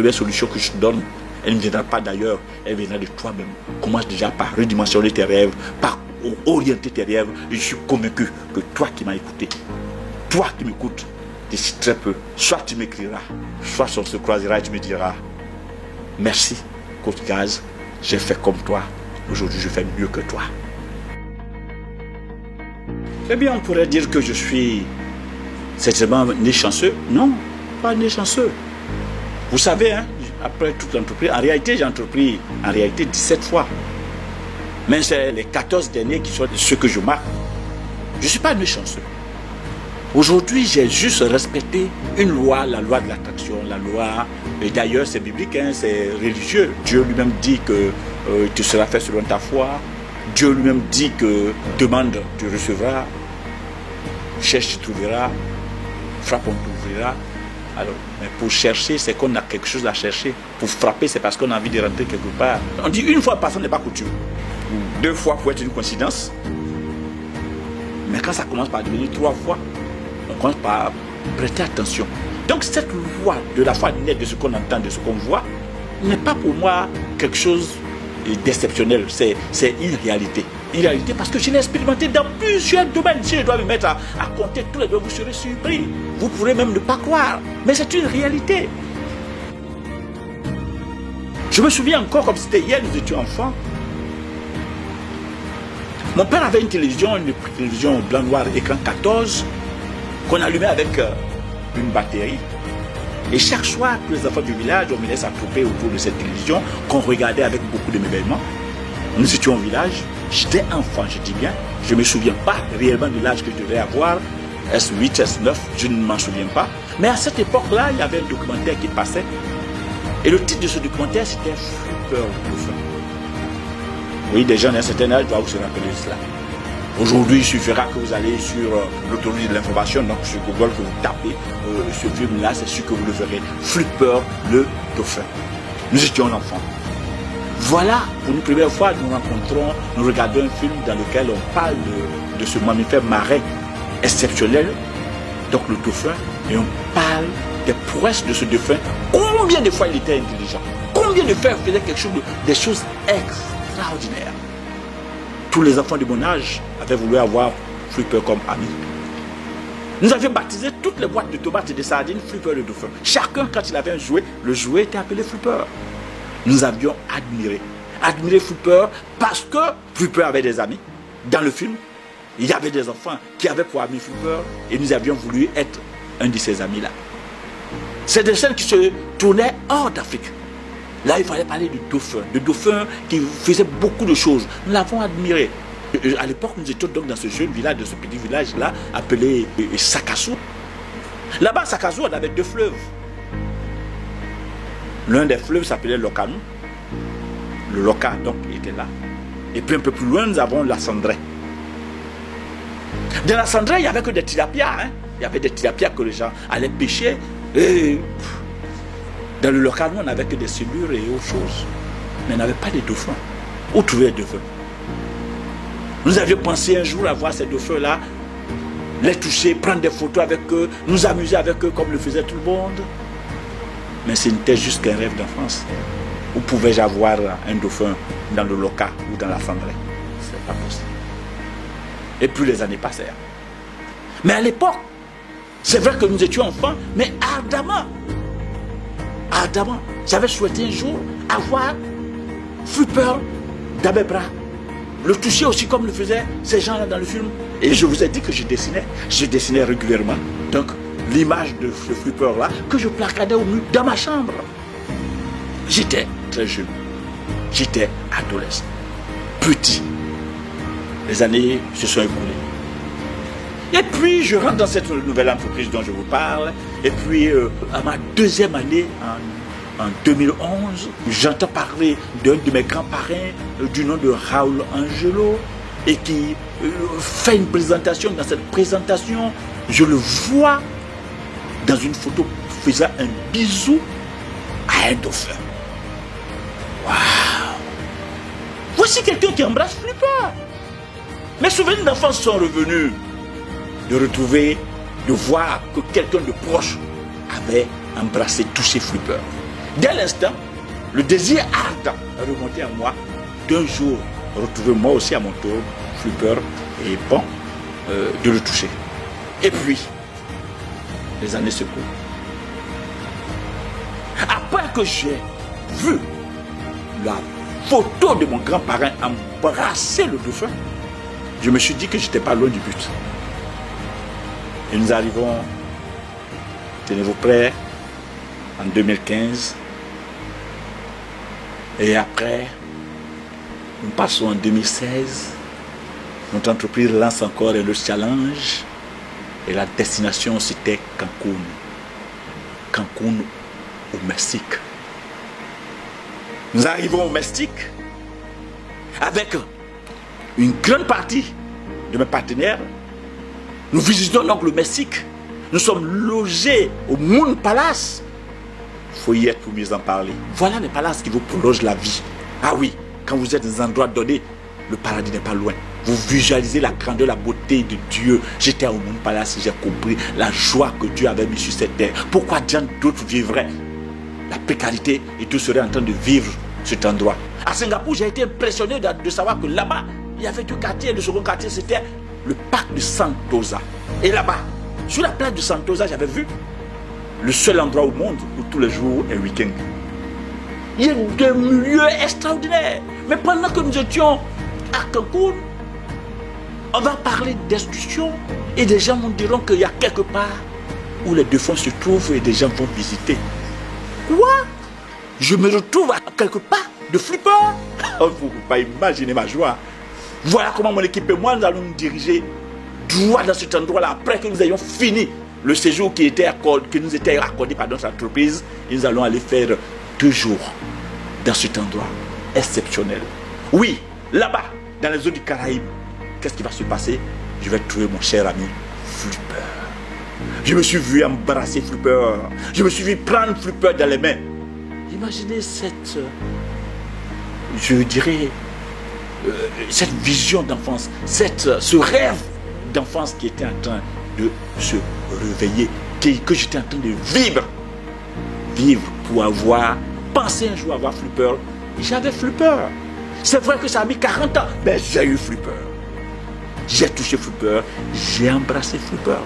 première solution que je te donne, elle ne viendra pas d'ailleurs, elle viendra de toi-même. Commence déjà par redimensionner tes rêves, par orienter tes rêves. Je suis convaincu que toi qui m'as écouté, toi qui m'écoutes, d'ici très peu, soit tu m'écriras, soit on se croisera et tu me diras merci, Coach Gaz, j'ai fait comme toi, aujourd'hui je fais mieux que toi. Eh bien, on pourrait dire que je suis certainement né chanceux. Non, pas né chanceux. Vous savez, hein, après toute l'entreprise, en réalité, j'ai entrepris 17 fois. Mais c'est les 14 derniers qui sont ceux que je marque. Je ne suis pas né chanceux. Aujourd'hui, j'ai juste respecté une loi, la loi de l'attraction, la loi, et d'ailleurs c'est biblique, hein, c'est religieux. Dieu lui-même dit que tu seras fait selon ta foi. Dieu lui-même dit que demande, tu recevras. Cherche, tu trouveras. Frappe, on t'ouvrira. Alors, mais pour chercher, c'est qu'on a quelque chose à chercher. Pour frapper, c'est parce qu'on a envie de rentrer quelque part. On dit une fois par ça n'est pas coutume. 2 fois pour être une coïncidence. Mais quand ça commence par devenir 3 fois, on commence par prêter attention. Donc cette loi de la foi née de ce qu'on entend, de ce qu'on voit, n'est pas pour moi quelque chose d'exceptionnel. C'est une réalité. Une réalité parce que je l'ai expérimenté dans plusieurs domaines. Si je dois me mettre à compter tous les domaines, vous serez surpris. Vous pourrez même ne pas croire. Mais c'est une réalité. Je me souviens encore comme c'était hier, nous étions enfants. Mon père avait une télévision blanc-noir, écran 14, qu'on allumait avec une batterie. Et chaque soir, tous les enfants du village, on venait s'attrouper autour de cette télévision qu'on regardait avec beaucoup d'émerveillement. Nous étions au village, j'étais enfant, je dis bien. Je ne me souviens pas réellement de l'âge que je devais avoir. S8, S9, je ne m'en souviens pas. Mais à cette époque-là, il y avait un documentaire qui passait. Et le titre de ce documentaire, c'était Flipper Dauphin. Oui, des gens d'un certain âge doivent se rappeler de cela. Aujourd'hui, il suffira que vous allez sur l'autorité de l'information, donc sur Google, que vous tapez ce film-là, c'est sûr que vous le verrez. Flipper le Dauphin. Nous étions enfants. Voilà, pour une première fois, nous rencontrons, nous regardons un film dans lequel on parle de ce mammifère marin exceptionnel, donc le dauphin, et on parle des prouesses de ce dauphin. Combien de fois il était intelligent? Combien de fois il faisait quelque chose des choses extraordinaires? Tous les enfants de mon âge avaient voulu avoir Flipper comme ami. Nous avions baptisé toutes les boîtes de tomates et de sardines Flipper le dauphin. Chacun, quand il avait un jouet, le jouet était appelé Flipper. Nous avions admiré Flipper parce que Flipper avait des amis. Dans le film, il y avait des enfants qui avaient pour ami Flipper et nous avions voulu être un de ces amis-là. C'est des scènes qui se tournaient hors d'Afrique. Là, il fallait parler de dauphin qui faisait beaucoup de choses. Nous l'avons admiré. À l'époque, nous étions donc dans ce jeune village, de ce petit village-là, appelé Sakassou. Là-bas, à Sakassou, on avait 2 fleuves. L'un des fleuves s'appelait Lokanou. Le Loka, donc, était là. Et puis un peu plus loin, nous avons la Cendrée. Dans la Cendrée, il n'y avait que des tilapias. Hein. Il y avait des tilapias que les gens allaient pêcher. Et dans le Lokanou, on n'avait que des cellures et autre chose. Mais on n'avait pas de dauphins. Où trouver les dauphins? Nous avions pensé un jour à voir ces dauphins-là, les toucher, prendre des photos avec eux, nous amuser avec eux comme le faisait tout le monde. Mais ce n'était juste qu'un rêve d'enfance. Où pouvais-je avoir un dauphin dans le Loka ou dans la Cendrée? Ce n'est pas possible. Et puis les années passèrent. Mais à l'époque, c'est vrai que nous étions enfants, mais ardemment, j'avais souhaité un jour avoir Flipper dans mes bras. Le toucher aussi comme le faisaient ces gens-là dans le film. Et je vous ai dit que je dessinais régulièrement. Donc, l'image de ce Flipper-là, que je placardais au mur dans ma chambre. J'étais très jeune. J'étais adolescent. Petit. Les années se sont écoulées. Et puis, je rentre dans cette nouvelle entreprise dont je vous parle. Et puis, à ma 2e année, en 2011, j'entends parler d'un de mes grands parrains du nom de Raoul Angelo et qui fait une présentation. Dans cette présentation, je le vois dans une photo faisant un bisou à un dauphin. Waouh! Voici quelqu'un qui embrasse Flipper. Mes souvenirs d'enfance sont revenus. De retrouver, de voir que quelqu'un de proche avait embrassé, touché Flipper. Dès l'instant, le désir ardent est remonté à moi d'un jour retrouver moi aussi à mon tour Flipper et bon, de le toucher. Et puis, les années se courent. Après que j'ai vu la photo de mon grand-parent embrasser le dauphin, je me suis dit que je n'étais pas loin du but. Et nous arrivons, tenez-vous prêts, en 2015. Et après, nous passons en 2016. Notre entreprise lance encore le challenge. Et la destination, c'était Cancun. Cancun au Mexique. Nous arrivons au Mexique avec une grande partie de mes partenaires. Nous visitons donc le Mexique. Nous sommes logés au Moon Palace. Il faut y être pour mieux en parler. Voilà les palaces qui vous prolongent la vie. Ah oui, quand vous êtes dans un endroit donné, le paradis n'est pas loin. Vous visualisez la grandeur, la beauté de Dieu. J'étais au Moon Palace et j'ai compris la joie que Dieu avait mise sur cette terre. Pourquoi d'autres vivraient la précarité et tous seraient en train de vivre cet endroit. À Singapour, j'ai été impressionné de savoir que là-bas, il y avait deux quartiers. Le second quartier, c'était le parc de Sentosa. Et là-bas, sur la plage de Sentosa, j'avais vu le seul endroit au monde où tous les jours est week-end. Il y a des milieux extraordinaires. Mais pendant que nous étions à Cancun, on va parler d'institutions et des gens nous diront qu'il y a quelque part où les défunts se trouvent et des gens vont visiter. Quoi? Je me retrouve à quelque part de Flipper. Vous ne pouvez pas imaginer ma joie. Voilà comment mon équipe et moi, nous allons nous diriger droit dans cet endroit-là. Après que nous ayons fini le séjour qui nous était accordé par notre entreprise, et nous allons aller faire 2 jours dans cet endroit exceptionnel. Oui, là-bas, dans les eaux du Caraïbe, qu'est-ce qui va se passer? Je vais trouver mon cher ami Flipper. Je me suis vu embrasser Flipper. Je me suis vu prendre Flipper dans les mains. Imaginez cette, je dirais, cette vision d'enfance, ce rêve d'enfance qui était en train de se réveiller, que j'étais en train de vivre. Vivre pour avoir pensé un jour avoir Flipper. J'avais Flipper. C'est vrai que ça a mis 40 ans, mais j'ai eu Flipper. J'ai touché Flipper, j'ai embrassé Flipper.